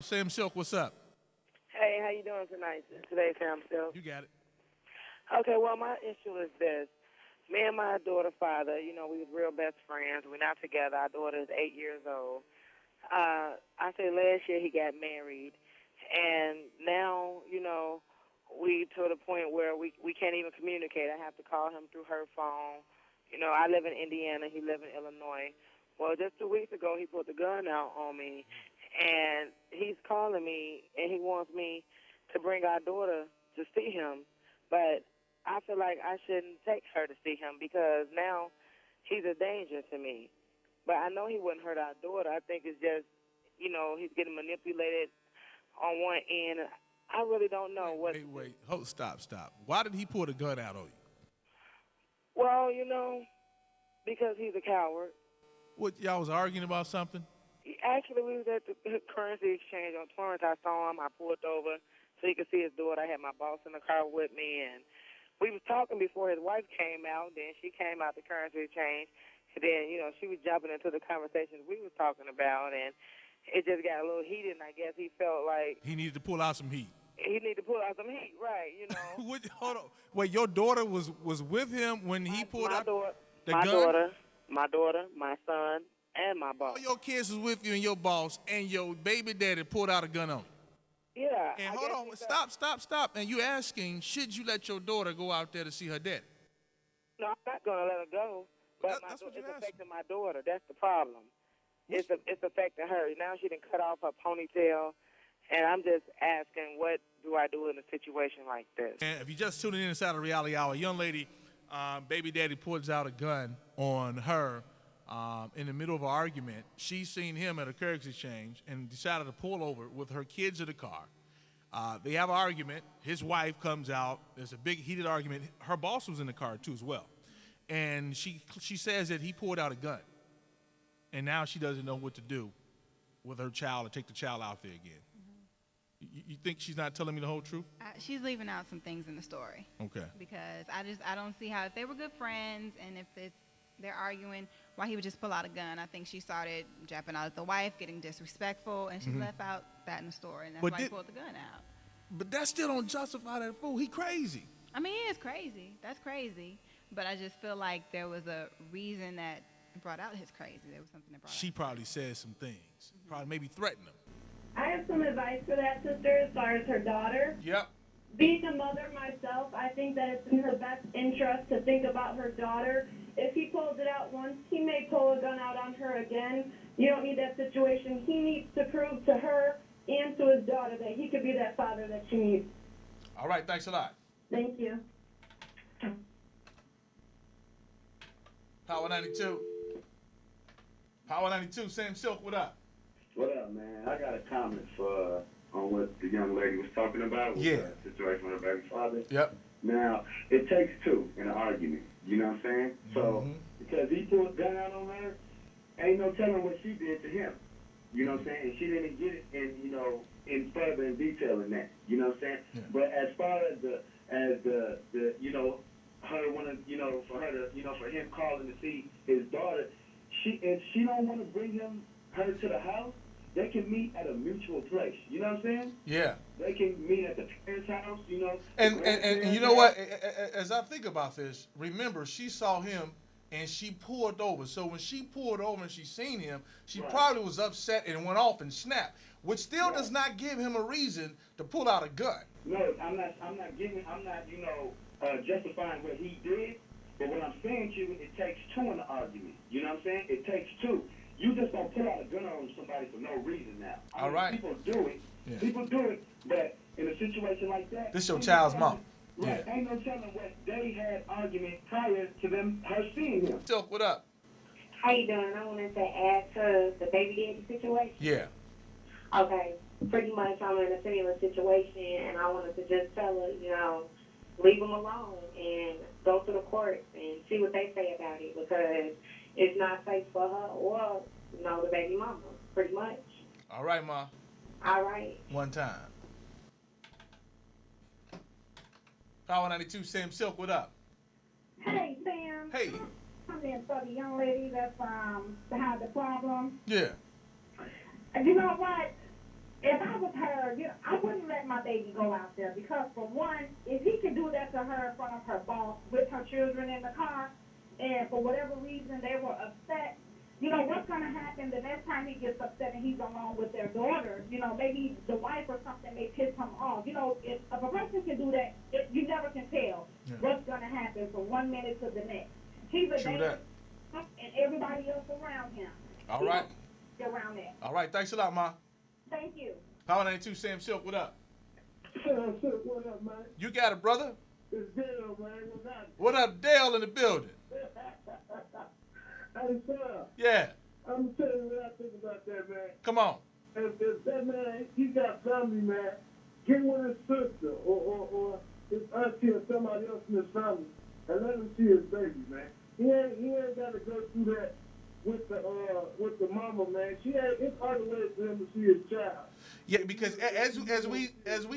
Sam Sylk, what's up? Hey, how you doing today, Sam Sylk? You got it. Okay, well, my issue is this. Me and my daughter's father, we was real best friends. We're not together. Our daughter is 8 years old. I said last year he got married, and now, we to the point where we can't even communicate. I have to call him through her phone. I live in Indiana. He live in Illinois. Well, just 2 weeks ago, he put the gun out on me, and he's calling me, and he wants me to bring our daughter to see him. But I feel like I shouldn't take her to see him because now he's a danger to me. But I know he wouldn't hurt our daughter. I think it's just, he's getting manipulated on one end. I really don't know Wait. Stop. Why did he pull the gun out on you? Well, because he's a coward. What, y'all was arguing about something? Actually, we was at the currency exchange on Torrance. I saw him. I pulled over so he could see his daughter. I had my boss in the car with me, and we was talking before his wife came out. Then she came out the currency exchange, and then, she was jumping into the conversations we was talking about, and it just got a little heated, and I guess he felt like he needed to pull out some heat. He needed to pull out some heat, right, Hold on. Wait, your daughter was with him when he pulled out the gun? My daughter, my son, and my boss. All your kids was with you and your boss, and your baby daddy pulled out a gun on you. Yeah. And hold on, stop. And you asking, should you let your daughter go out there to see her daddy? No, I'm not going to let her go. But That's what it's you're affecting my daughter. That's the problem. It's affecting her. Now she done cut off her ponytail, and I'm just asking, what do I do in a situation like this? And if you just tuning in inside of Reality Hour, a young lady, baby daddy pulls out a gun on her in the middle of an argument. She's seen him at a currency exchange and decided to pull over with her kids in the car. They have an argument. His wife comes out. There's a big heated argument. Her boss was in the car too as well. And she says that he pulled out a gun. And now she doesn't know what to do with her child or take the child out there again. You think she's not telling me the whole truth? She's leaving out some things in the story. Okay. Because I don't see how, if they were good friends and if they're arguing, why he would just pull out a gun. I think she started japping out at the wife, getting disrespectful, and she left out that in the story, and that's why he pulled the gun out. But that still don't justify that fool. He crazy. I mean, he is crazy. That's crazy. But I just feel like there was a reason that brought out his crazy. There was something that brought She probably said some things. Probably maybe threatened him. I have some advice for that sister as far as her daughter. Yep. Being a mother myself, I think that it's in her best interest to think about her daughter. If he pulls it out once, he may pull a gun out on her again. You don't need that situation. He needs to prove to her and to his daughter that he could be that father that she needs. All right, thanks a lot. Thank you. Power 92. Power 92, Sam Sylk, what up? What up, man? I got a comment on what the young lady was talking about with the situation with her baby father. Yep. Now, it takes two in an argument. You know what I'm saying? So, because he pulled a gun out on her, ain't no telling what she did to him. You know what I'm saying? And she didn't get it in further in detail in that. You know what I'm saying? Yeah. But as far as the her wanting, for her to, for him calling to see his daughter, if she don't want to bring her to the house, they can meet at a mutual place. You know what I'm saying? Yeah. They can meet at the parents' house, And you know what? As I think about this, remember, she saw him and she pulled over. So when she pulled over and she seen him, she probably was upset and went off and snapped, which still does not give him a reason to pull out a gun. No, I'm not justifying what he did, but what I'm saying to you, it takes two in the argument. You know what I'm saying? It takes two. You just don't pull out a gun on somebody for no reason now. All right. People do it. Yeah. People do it, but in a situation like that... This your child's mom. Right. Yeah. Ain't no telling what they had argument prior to her seeing him. Sylk, what up? How you doing? I wanted to add to the baby daddy situation. Yeah. Okay. Pretty much I'm in a similar situation, and I wanted to just tell her, leave them alone and go to the courts and see what they say about it, because it's not safe for her or, the baby mama, pretty much. All right, Ma. All right. One time. Power 92, Sam Sylk, what up? Hey, Sam. Hey. I'm in for the young lady that's behind the problem. Yeah. You know what? If I her, I wouldn't let my baby go out there because, for one, if he can do that to her in front of her boss with her children in the car, and for whatever reason they were upset, what's going to happen the next time he gets upset and he's alone with their daughter? Maybe the wife or something may piss him off. If a person can do that, you never can tell what's going to happen from 1 minute to the next. He's a dangerous and everybody else around him. All right. Around that. All right. Thanks a lot, Ma. Thank you. Power 92, Sam Sylk, what up? Sylk, what up, man? You got it, brother. It's Dale, man. What's up? What up, Dale in the building? Hey, sir. Yeah. I'm going to tell you what I think about that, man. Come on. If that man, he got family, man, get with his sister or his auntie or somebody else in his family and let him see his baby, man. He ain't got to go through that with the mama, man. It's other ways for him to see his child. Yeah, because as we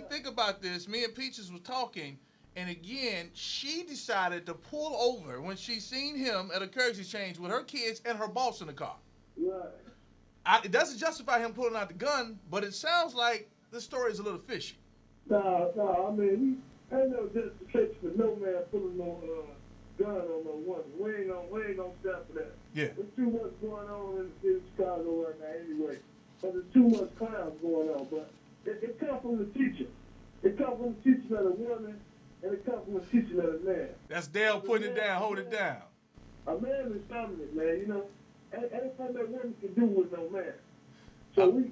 think about this, me and Peaches was talking, and again, she decided to pull over when she seen him at a currency exchange with her kids and her boss in the car. Right. It doesn't justify him pulling out the gun, but it sounds like the story is a little fishy. No, I mean, ain't no justification for no man pulling no gun on no woman. We ain't gonna stand for that. Yeah. There's too much going on in Chicago right now anyway. But there's too much crime going on. But it comes from the teacher. It comes from the teaching of a woman, and it comes from the teaching of a man. That's Dale putting it down. Hold it down. A man is dominant, man. Anything that woman can do with no man. So we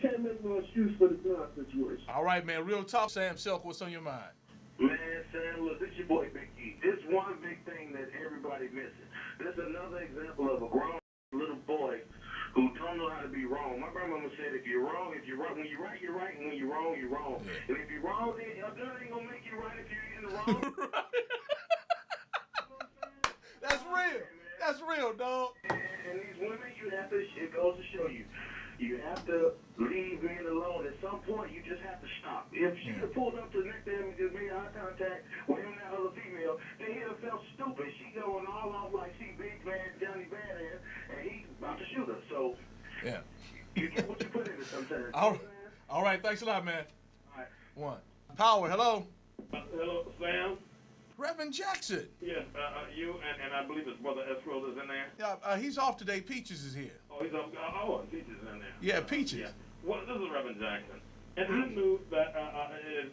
can't make no excuse for the gun situation. All right, man. Real talk, Sam Sylk. What's on your mind? Man, Sam, look, this your boy Big E. This one big thing that everybody missing. This is another example of a grown little boy who don't know how to be wrong. My grandmama said, if you're wrong, when you're right, you're right, and when you're wrong, you're wrong. And if you're wrong, then your gun ain't gonna make you right if you're in the wrong. That's real. That's real, dog. And these women, it goes to show you, you have to leave men alone. At some point, you just have to stop. If she had pulled up to the next to him and just made eye contact with him and that other female, then he'd have felt stupid. She going all off like she big bad Johnny Badass, and he's about to shoot her. So, yeah, you get what you put in it sometimes. All right. Thanks a lot, man. All right. One. Power. Hello. Hello, Sam. Reverend Jackson. Yes, you and I believe his brother Escrow is in there. Yeah, he's off today. Peaches is here. Oh, he's up. Peaches is in there. Yeah, Peaches. Yeah. Well, this is Reverend Jackson, and I knew that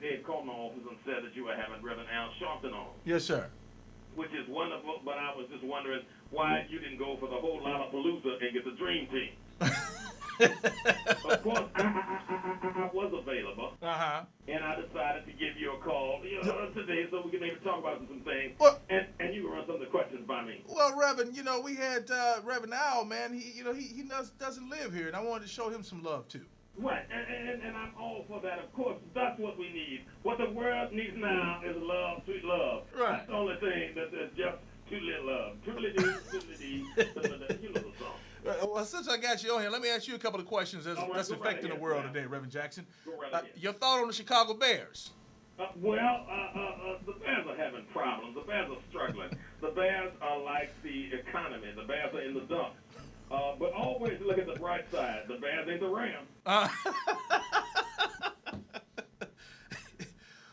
they had called my office and said that you were having Reverend Al Sharpton on. Yes, sir. Which is wonderful, but I was just wondering why you didn't go for the whole Lollapalooza and get the Dream Team. Of course, I was available, and I decided to give you a call today so we can maybe talk about some things, and you can run some of the questions by me. Well, Reverend, we had Reverend Al, man. He doesn't live here, and I wanted to show him some love too. Right, and I'm all for that. Of course, that's what we need. What the world needs now is love, sweet love. Right. That's the only thing that there's just too little love. Toodly-dee, you know the song. Well, since I got you on here, let me ask you a couple of questions that's affecting the world today, Reverend Jackson. Your thought on the Chicago Bears? The Bears are having problems. The Bears are struggling. The Bears are like the economy. The Bears are in the dump. But always look at the bright side. The Bears ain't the Rams.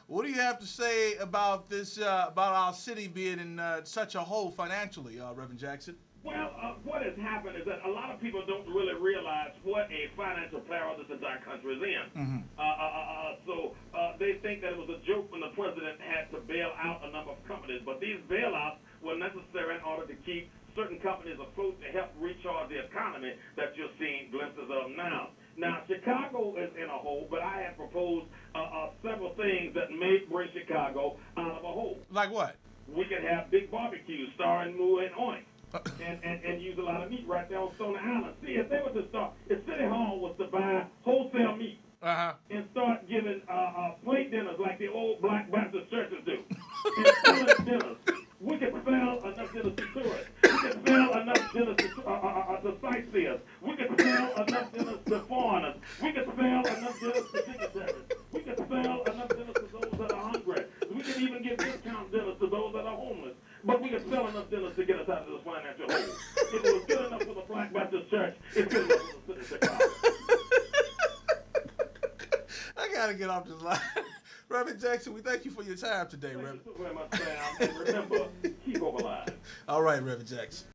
What do you have to say about this, about our city being in such a hole financially, Reverend Jackson? Well, what has happened is that a lot of people don't really realize what a financial paralysis our country is in. So they think that it was a joke when the president had to bail out a number of companies. But these bailouts were necessary in order to keep certain companies afloat to help recharge the economy that you're seeing glimpses of now. Now, Chicago is in a hole, but I have proposed several things that may bring Chicago out of a hole. Like what? We could have big barbecues starring Moo and Oink. And use a lot of meat right there on Stone Island. See, if they were to start, if City Hall was to buy wholesale meat and start giving plate dinners like the old Black Baptist churches do, and selling dinners, we could sell enough dinners to tourists. We could sell enough dinners to sightseers. We could sell enough dinners to foreigners. We could sell enough dinners to dignitaries. We could sell enough dinners to those that are hungry. We could even give discount dinners to those that are homeless. But we could sell enough dinners to get us out of this financial hole. If it was good enough for the Black Baptist Church, it's good enough for the city of Chicago. I gotta get off this line. Reverend Jackson, we thank you for your time today, Reverend. Thank you so very much, Sam. And remember, keep hope alive. All right, Reverend Jackson.